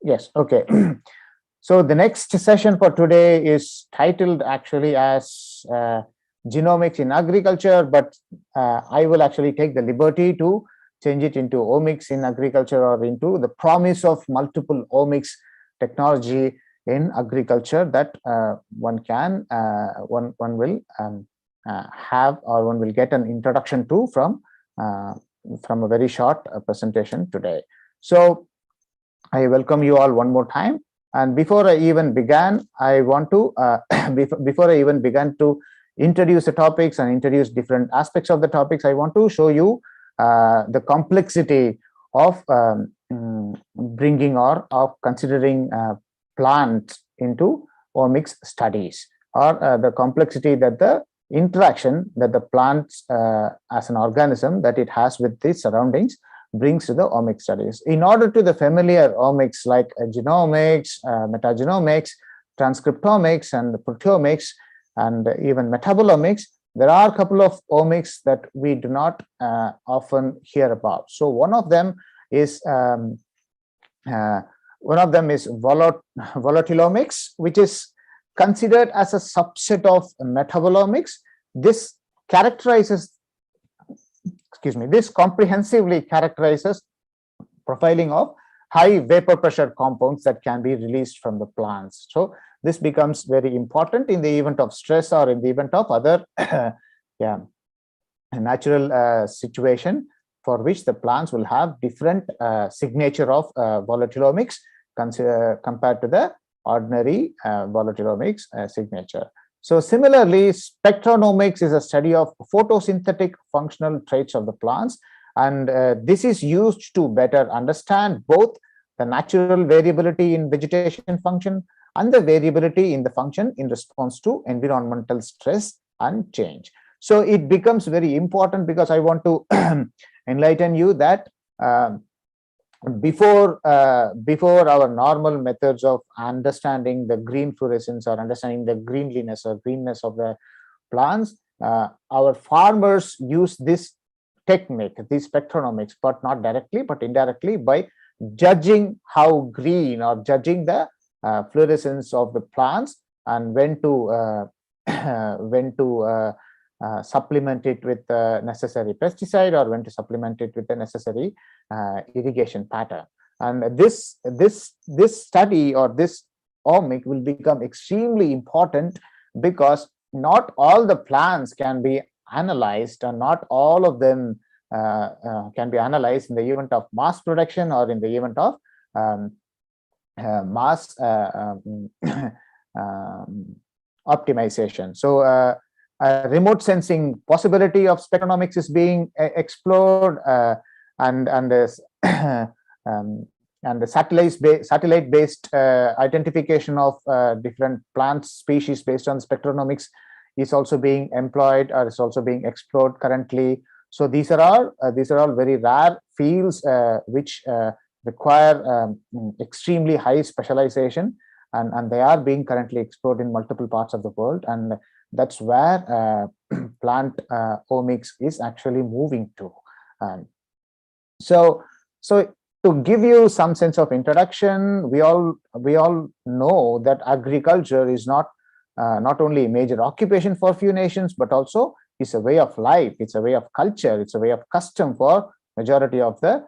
Yes, okay. So the next session for today is titled actually as Genomics in Agriculture, but I will actually take the liberty to change it into omics in agriculture, or into the promise of multiple omics technology in agriculture that one will have, or one will get an introduction to from a very short presentation today. So I welcome you all one more time. And before I even began, I want to before I even began to introduce the topics and introduce different aspects of the topics, I want to show you the complexity of bringing or of considering plants into omics studies, or the complexity that the interaction that the plants as an organism that it has with the surroundings brings to the omics studies. In order to the familiar omics like genomics, metagenomics, transcriptomics, and proteomics, and even metabolomics, there are a couple of omics that we do not often hear about. So one of them is Volatilomics, which is considered as a subset of metabolomics. This comprehensively characterizes profiling of high vapor pressure compounds that can be released from the plants. So this becomes very important in the event of stress, or in the event of other natural situation for which the plants will have different signature of volatilomics compared to the ordinary volatilomics signature. So similarly, spectronomics is a study of photosynthetic functional traits of the plants, and this is used to better understand both the natural variability in vegetation function and the variability in the function in response to environmental stress and change. So it becomes very important, because I want to enlighten you that before our normal methods of understanding the green fluorescence, or understanding the greenliness or greenness of the plants, our farmers use this technique, these spectronomics, but not directly but indirectly, by judging how green, or judging the fluorescence of the plants, and when to supplement it with the necessary pesticide, or when to supplement it with the necessary irrigation pattern. And this study, or this omic, will become extremely important, because not all the plants can be analyzed, and not all of them can be analyzed in the event of mass production, or in the event of mass optimization. So remote sensing possibility of spectronomics is being explored, and the satellite based identification of different plant species based on spectronomics is also being employed, or is also being explored currently. So these are all very rare fields which require extremely high specialization, and they are being currently explored in multiple parts of the world, and that's where plant omics is actually moving to. So to give you some sense of introduction, we all know that agriculture is not only a major occupation for few nations, but also is a way of life. It's a way of culture. It's a way of custom for majority of the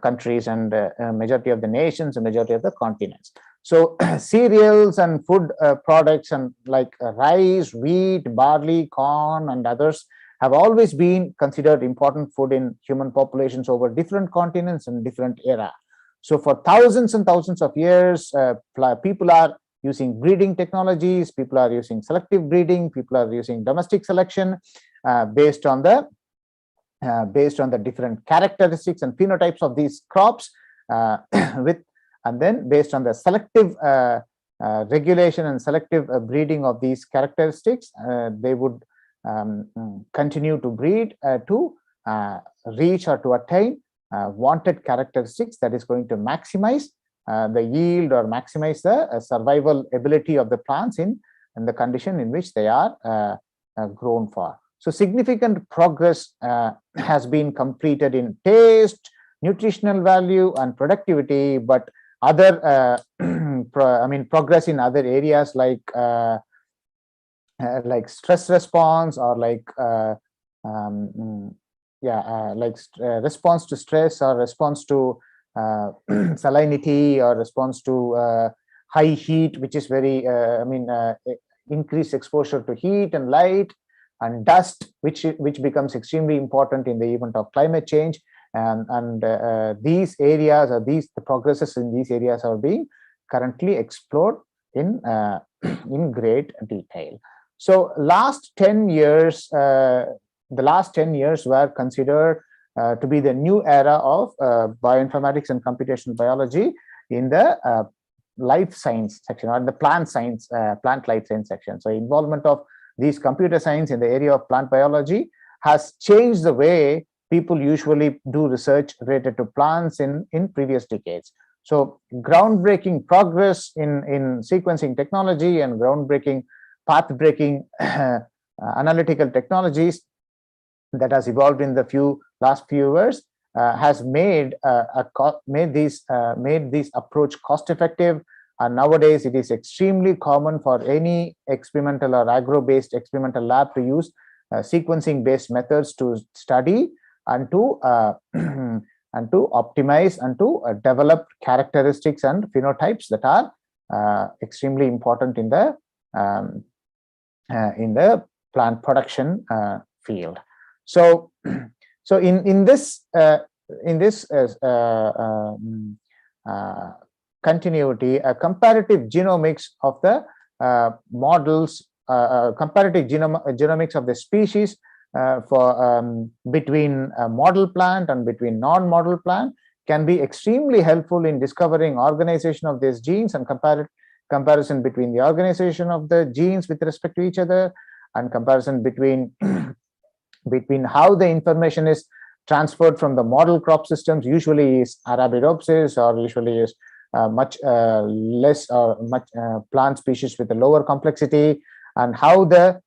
countries, and majority of the nations, and majority of the continents. So cereals and food products, and like rice, wheat, barley, corn, and others, have always been considered important food in human populations over different continents and different era. So for thousands and thousands of years, people are using breeding technologies, people are using selective breeding, people are using domestic selection based on the different characteristics and phenotypes of these crops, and then based on the selective regulation and selective breeding of these characteristics, they would continue to breed to reach or to attain wanted characteristics that is going to maximize the yield, or maximize the survival ability of the plants in the condition in which they are grown for. So significant progress has been completed in taste, nutritional value, and productivity, but other progress in other areas like stress response, or response to stress, or response to salinity, or response to high heat, which is very increased exposure to heat and light and dust, which becomes extremely important in the event of climate change. These areas, or the progresses in these areas, are being currently explored in great detail. So last 10 years, the last 10 years were considered to be the new era of bioinformatics and computational biology in the life science section, or in the plant science, plant life science section. So involvement of these computer science in the area of plant biology has changed the way people usually do research related to plants in previous decades. So groundbreaking progress in sequencing technology and groundbreaking path-breaking analytical technologies that has evolved in the last few years has made this approach cost-effective. And nowadays, it is extremely common for any experimental or agro-based experimental lab to use sequencing-based methods to study and to optimize and to develop characteristics and phenotypes that are extremely important in the plant production field. So in this continuity, a comparative genomics of the models, comparative genomics of the species between a model plant and between non-model plant can be extremely helpful in discovering organization of these genes, and comparison between the organization of the genes with respect to each other, and comparison between how the information is transferred from the model crop systems, usually is Arabidopsis, or usually is much less or much plant species with a lower complexity, and how the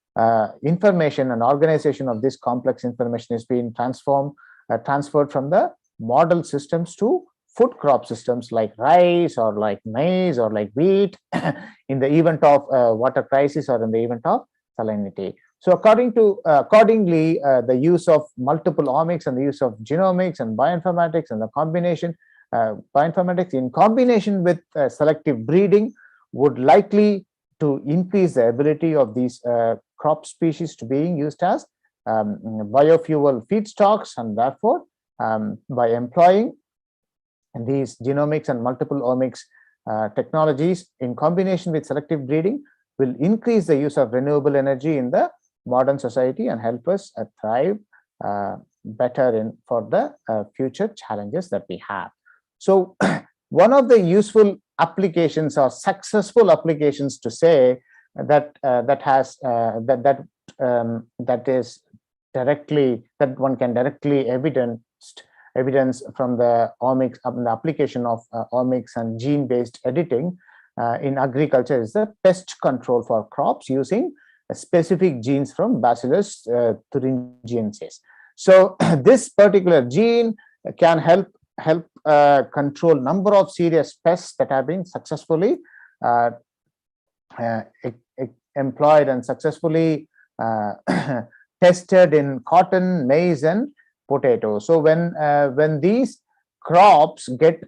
information and organization of this complex information is being transferred from the model systems to food crop systems like rice, or like maize, or like wheat in the event of water crisis, or in the event of salinity. So accordingly, the use of multiple omics and the use of genomics and bioinformatics and the combination bioinformatics in combination with selective breeding would likely to increase the ability of these crop species to being used as biofuel feedstocks, and therefore by employing these genomics and multiple omics technologies in combination with selective breeding will increase the use of renewable energy in the modern society and help us thrive better for the future challenges that we have. So one of the useful applications or successful applications to say that one can directly evidence from the omics, the application of omics and gene-based editing in agriculture is the pest control for crops using specific genes from Bacillus thuringiensis. So this particular gene can help control number of serious pests that have been successfully employed and successfully tested in cotton, maize, and potato. So when these crops get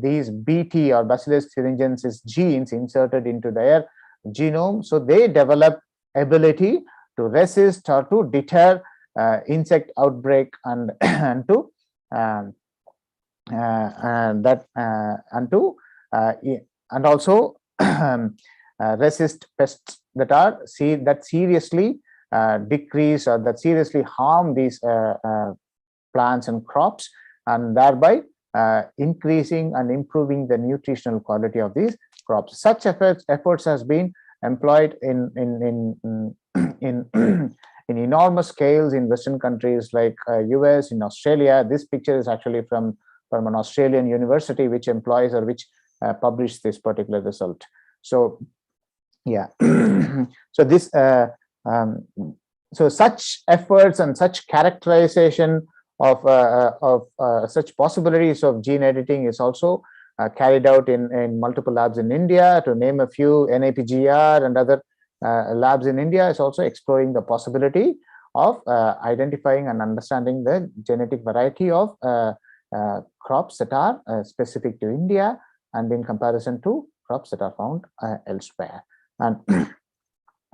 these BT or Bacillus thuringiensis genes inserted into their genome, so they develop ability to resist or to deter insect outbreak and also resist pests that seriously decrease or that seriously harm these plants and crops, and thereby increasing and improving the nutritional quality of these crops. Such efforts has been employed in enormous scales in Western countries like US, in Australia. This picture is actually from an Australian university which employs or which published this particular result. So yeah, so this so such efforts and such characterization of such possibilities of gene editing is also carried out in multiple labs in India. To name a few, NAPGR and other labs in India is also exploring the possibility of identifying and understanding the genetic variety of crops that are specific to India and in comparison to crops that are found elsewhere. And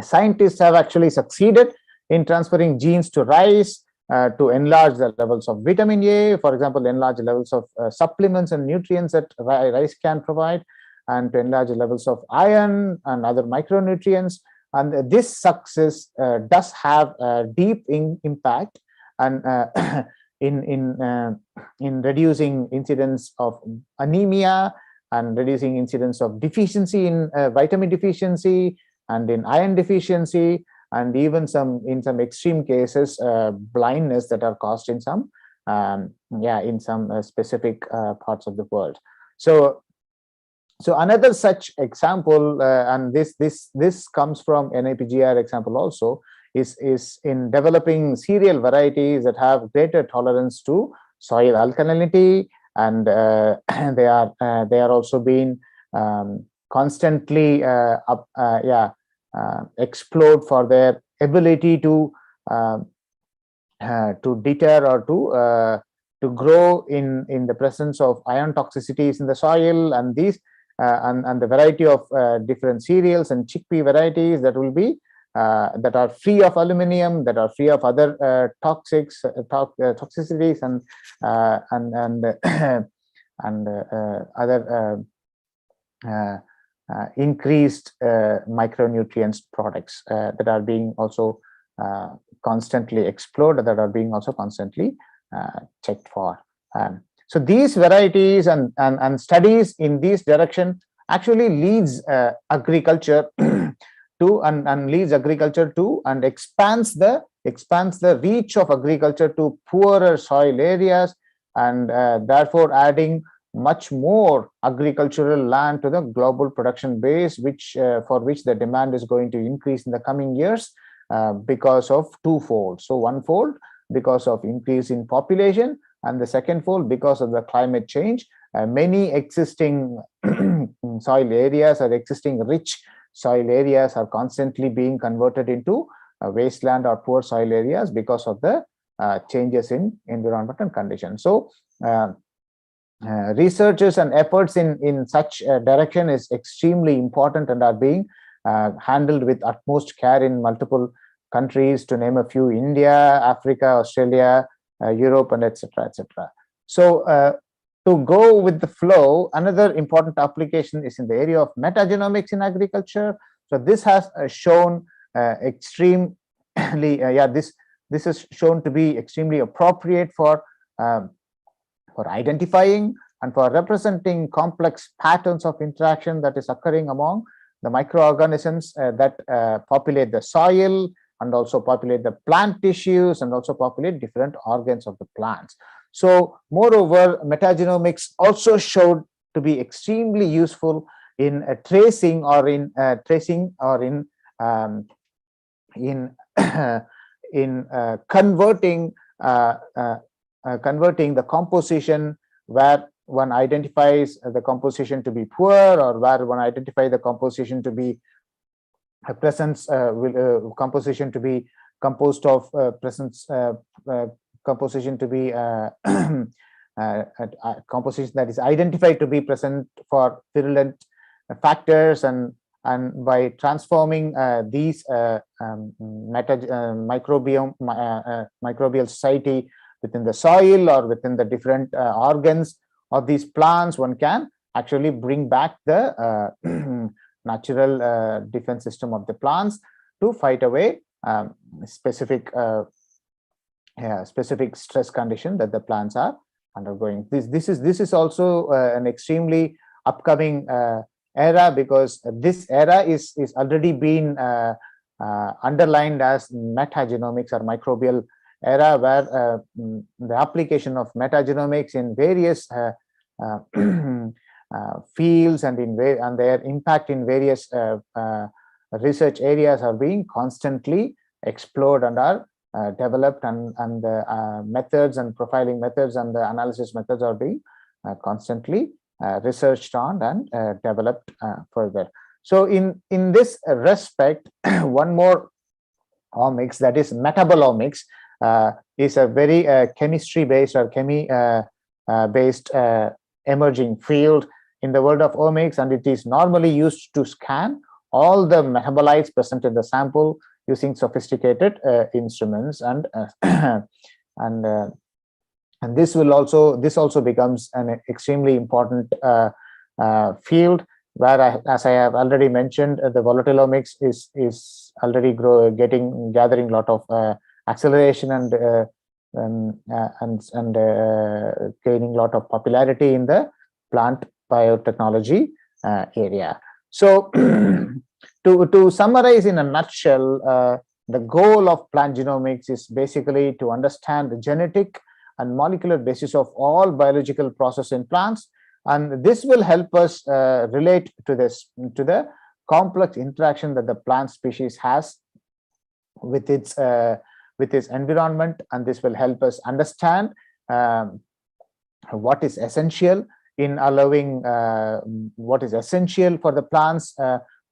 scientists have actually succeeded in transferring genes to rice to enlarge the levels of vitamin A, for example, enlarge the levels of supplements and nutrients that rice can provide, and to enlarge the levels of iron and other micronutrients. And this success does have a deep impact and in reducing incidence of anemia and reducing incidence of deficiency in vitamin deficiency and in iron deficiency, and even in some extreme cases blindness that are caused in some specific parts of the world. So another such example, and this comes from NAPGR example also, is in developing cereal varieties that have greater tolerance to soil alkalinity, and they are also being constantly explored for their ability to deter or to grow in the presence of iron toxicities in the soil, and these and the variety of different cereals and chickpea varieties that will be that are free of aluminum, that are free of other toxicities and other increased micronutrients products that are being also constantly explored, that are being also constantly checked for. So these varieties and studies in this direction actually leads agriculture to and leads agriculture to and expands the reach of agriculture to poorer soil areas, and therefore adding much more agricultural land to the global production base, which for which the demand is going to increase in the coming years because of twofold. So one-fold because of increase in population, and the second-fold because of the climate change. Many existing soil areas or existing rich soil areas are constantly being converted into wasteland or poor soil areas because of the changes in environmental conditions. So researches and efforts in such direction is extremely important and are being handled with utmost care in multiple countries, to name a few: India, Africa, Australia, Europe, and etc. etc. So to go with the flow, another important application is in the area of metagenomics in agriculture. So this has shown extremely this is shown to be extremely appropriate for identifying and for representing complex patterns of interaction that is occurring among the microorganisms that populate the soil and also populate the plant tissues and also populate different organs of the plants. So moreover, metagenomics also showed to be extremely useful in tracing or in converting the composition where one identifies the composition to be poor, or where one identifies the composition to be a presence composition to be composed of composition to be composition that is identified to be present for virulent factors, and by transforming these microbial society within the soil or within the different organs of these plants, one can actually bring back the natural defense system of the plants to fight away specific stress condition that the plants are undergoing. This is also an extremely upcoming era, because this era is already been underlined as metagenomics or microbial era, where the application of metagenomics in various fields and their impact in various research areas are being constantly explored and are developed, and the methods and profiling methods and the analysis methods are being constantly researched on and developed further. So in this respect, one more omics, that is metabolomics, is a very chemistry based or based emerging field in the world of omics, and it is normally used to scan all the metabolites present in the sample using sophisticated instruments, and this also becomes an extremely important field, where as I have already mentioned, the volatilomics is already gathering a lot of acceleration and gaining a lot of popularity in the plant biotechnology area. So to summarize in a nutshell, the goal of plant genomics is basically to understand the genetic and molecular basis of all biological process in plants, and this will help us relate to the complex interaction that the plant species has with its environment, and this will help us understand what is essential in allowing what is essential for the plants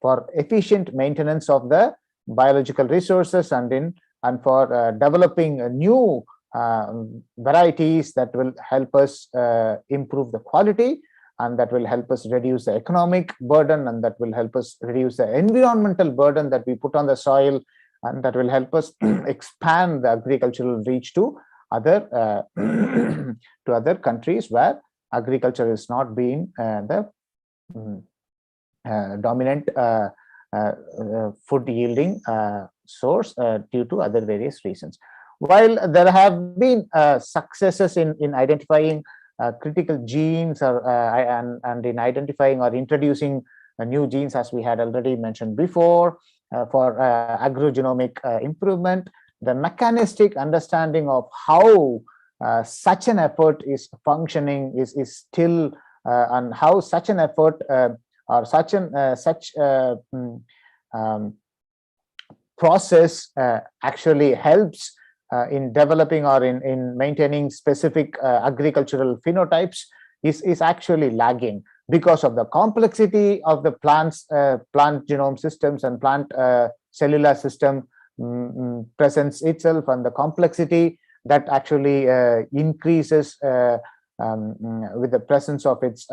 for efficient maintenance of the biological resources, and for developing new varieties that will help us improve the quality, and that will help us reduce the economic burden, and that will help us reduce the environmental burden that we put on the soil, and that will help us expand the agricultural reach to other countries where agriculture is not being the dominant food yielding source due to other various reasons. While there have been successes in identifying critical genes and in identifying or introducing new genes, as we had already mentioned before, for agrogenomic improvement, the mechanistic understanding of how such an effort is functioning is still, and how such an effort or such process actually helps in developing or in maintaining specific agricultural phenotypes is actually lagging because of the complexity of the plant genome systems and plant cellular system presents itself, and the complexity that actually increases with the presence of its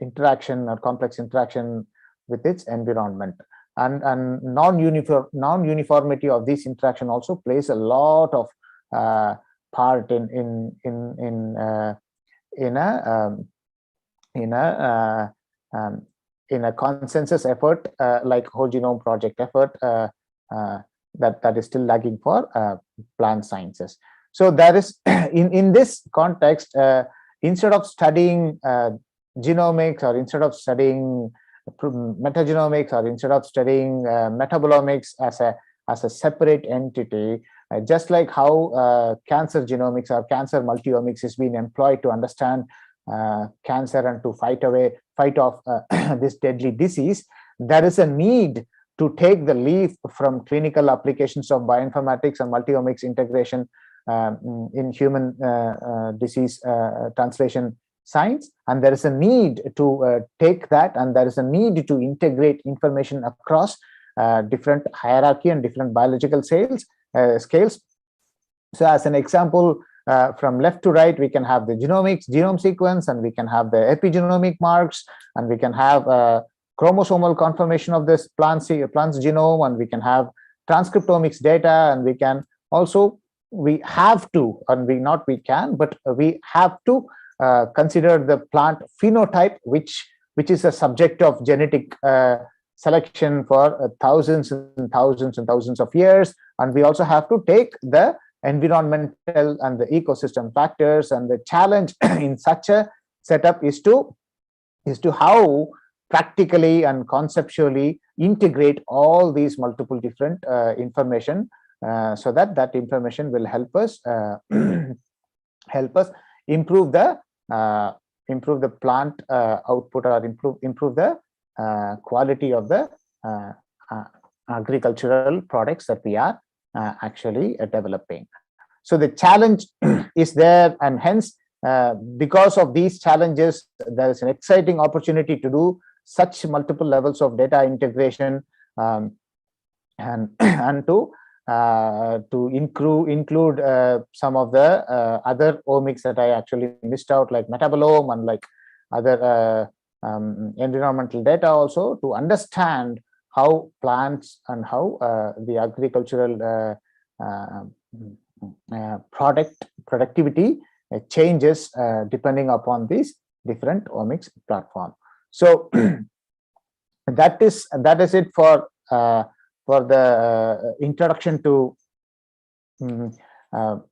interaction or complex interaction with its environment. And non-uniformity of this interaction also plays a lot of part in a consensus effort like whole genome project effort that is still lagging for plant sciences. So there is in this context, instead of studying genomics, or instead of studying metagenomics, or instead of studying metabolomics as a separate entity, just like how cancer genomics or cancer multiomics is being employed to understand cancer and to fight off this deadly disease, there is a need to take the leap from clinical applications of bioinformatics and multiomics integration in human disease translation science, and there is a need to take that, and there is a need to integrate information across different hierarchy and different biological scales. So as an example, from left to right, we can have the genome sequence, and we can have the epigenomic marks, and we can have chromosomal conformation of this plant's genome, and we can have transcriptomics data, and we can also, we have to consider the plant phenotype, which is a subject of genetic selection for thousands and thousands and thousands of years, and we also have to take the environmental and the ecosystem factors. And the challenge in such a setup is to how practically and conceptually integrate all these multiple different information, so that information will help us improve the plant output, or improve the quality of the agricultural products that we are actually developing. So the challenge is there, and hence because of these challenges, there is an exciting opportunity to do such multiple levels of data integration, and to include some of the other omics that I actually missed out, like metabolome and like other environmental data, also to understand how plants and how the agricultural productivity changes depending upon these different omics platform. So that is it for the introduction to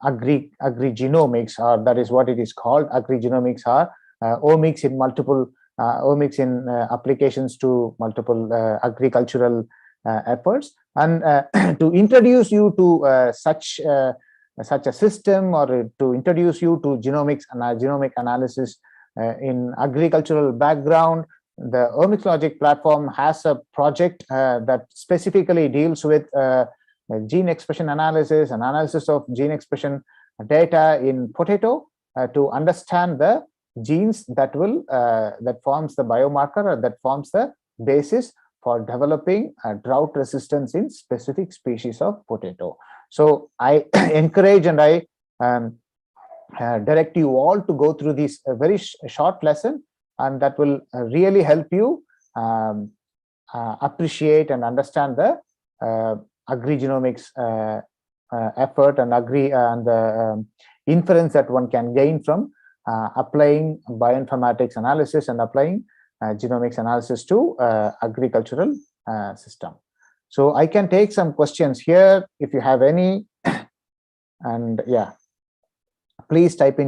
agri-genomics, or that is what it is called. Agri-genomics are omics in multiple omics in applications to multiple agricultural efforts, and to introduce you to such a system, or to introduce you to genomics and genomic analysis in agricultural background. The OmicsLogic platform has a project that specifically deals with gene expression analysis and analysis of gene expression data in potato to understand the genes that will that forms the biomarker, or that forms the basis for developing drought resistance in specific species of potato. So I encourage and I direct you all to go through this very short lesson, and that will really help you appreciate and understand the agri-genomics effort and the inference that one can gain from applying bioinformatics analysis and applying genomics analysis to agricultural system. So I can take some questions here if you have any, and yeah, please type in